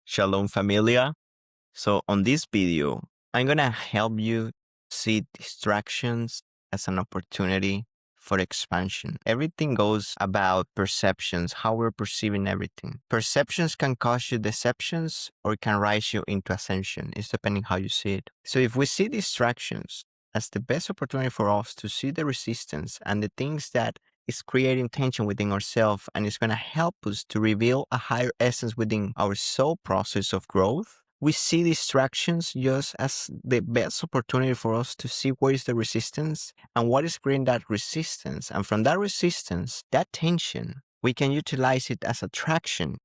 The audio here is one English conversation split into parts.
Shalom familia. So on this video, I'm going to help you see distractions as an opportunity for expansion. Everything goes about perceptions, how we're perceiving everything. Perceptions can cause you deceptions or it can rise you into ascension. It's depending how you see it. So if we see distractions as the best opportunity for us to see the resistance and the things that is creating tension within ourselves, and it's going to help us to reveal a higher essence within our soul process of growth. We see distractions just as the best opportunity for us to see where is the resistance and what is creating that resistance. And from that resistance, that tension, we can utilize it as attraction.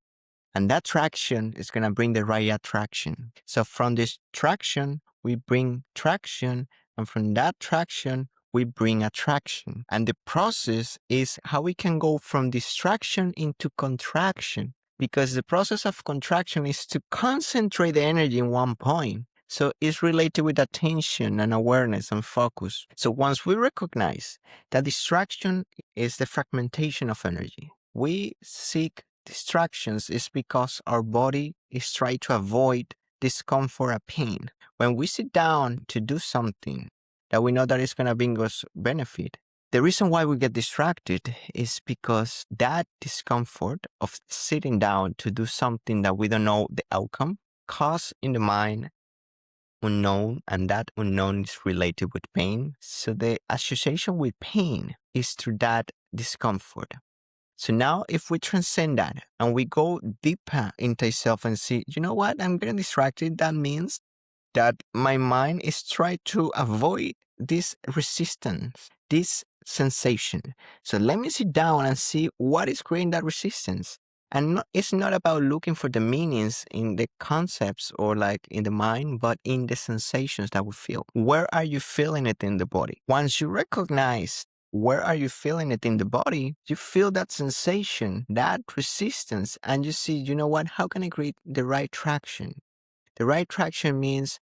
And that traction is going to bring the right attraction. So from this traction, we bring traction. And from that traction, we bring attraction. And the process is how we can go from distraction into contraction. Because the process of contraction is to concentrate the energy in one point. So it's related with attention and awareness and focus. So once we recognize that distraction is the fragmentation of energy, we seek distractions is because our body is trying to avoid discomfort or pain. When we sit down to do something that we know that is going to bring us benefit, the reason why we get distracted is because that discomfort of sitting down to do something that we don't know the outcome cause in the mind unknown, and that unknown is related with pain. So the association with pain is through that discomfort. So now if we transcend that and we go deeper into self and see, you know what, I'm getting distracted. That means that my mind is trying to avoid this resistance, this sensation. So let me sit down and see what is creating that resistance. And it's not about looking for the meanings in the concepts or like in the mind, but in the sensations that we feel. Where are you feeling it in the body? Once you recognize where are you feeling it in the body, you feel that sensation, that resistance, and you see, you know what, how can I create the right traction? The right traction means,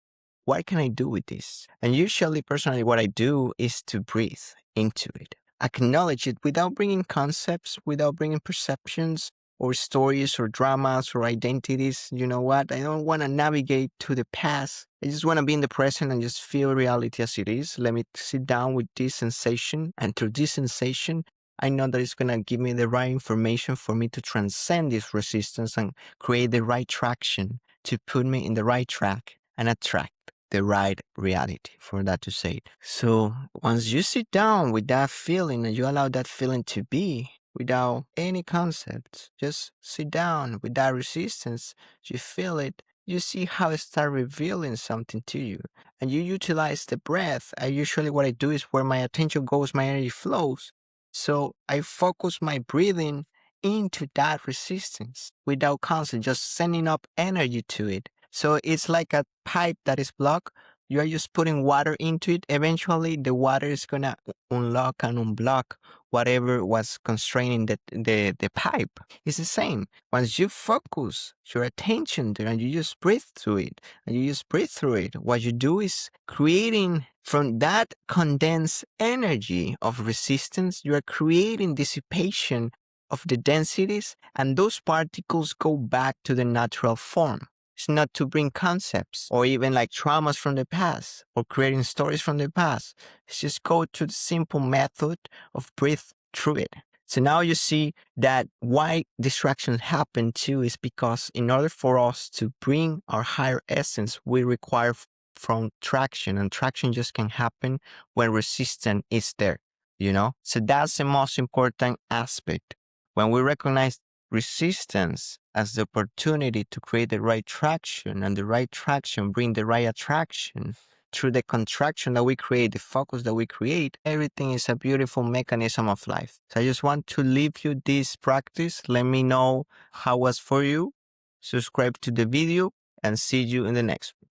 what can I do with this? And usually, personally, what I do is to breathe into it. Acknowledge it without bringing concepts, without bringing perceptions or stories or dramas or identities. You know what? I don't want to navigate to the past. I just want to be in the present and just feel reality as it is. Let me sit down with this sensation. And through this sensation, I know that it's going to give me the right information for me to transcend this resistance and create the right traction to put me in the right track and attract the right reality, for that to say it. So once you sit down with that feeling and you allow that feeling to be without any concepts, just sit down with that resistance, you feel it, you see how it starts revealing something to you. And you utilize the breath. Usually what I do is where my attention goes, my energy flows. So I focus my breathing into that resistance without concept, just sending up energy to it. So it's like a pipe that is blocked. You are just putting water into it. Eventually, the water is going to unlock and unblock whatever was constraining the pipe. It's the same. Once you focus your attention there and you just breathe through it, and you just breathe through it, what you do is creating from that condensed energy of resistance, you are creating dissipation of the densities, and those particles go back to the natural form. It's not to bring concepts or even like traumas from the past or creating stories from the past. It's just go to the simple method of breathe through it. So now you see that why distractions happen too is because in order for us to bring our higher essence, we require from traction, and traction just can happen when resistance is there, you know? So that's the most important aspect. When we recognize resistance as the opportunity to create the right traction, and the right traction bring the right attraction through the contraction that we create, the focus that we create, everything is a beautiful mechanism of life. So I just want to leave you this practice. Let me know how it was for you. Subscribe to the video and see you in the next one.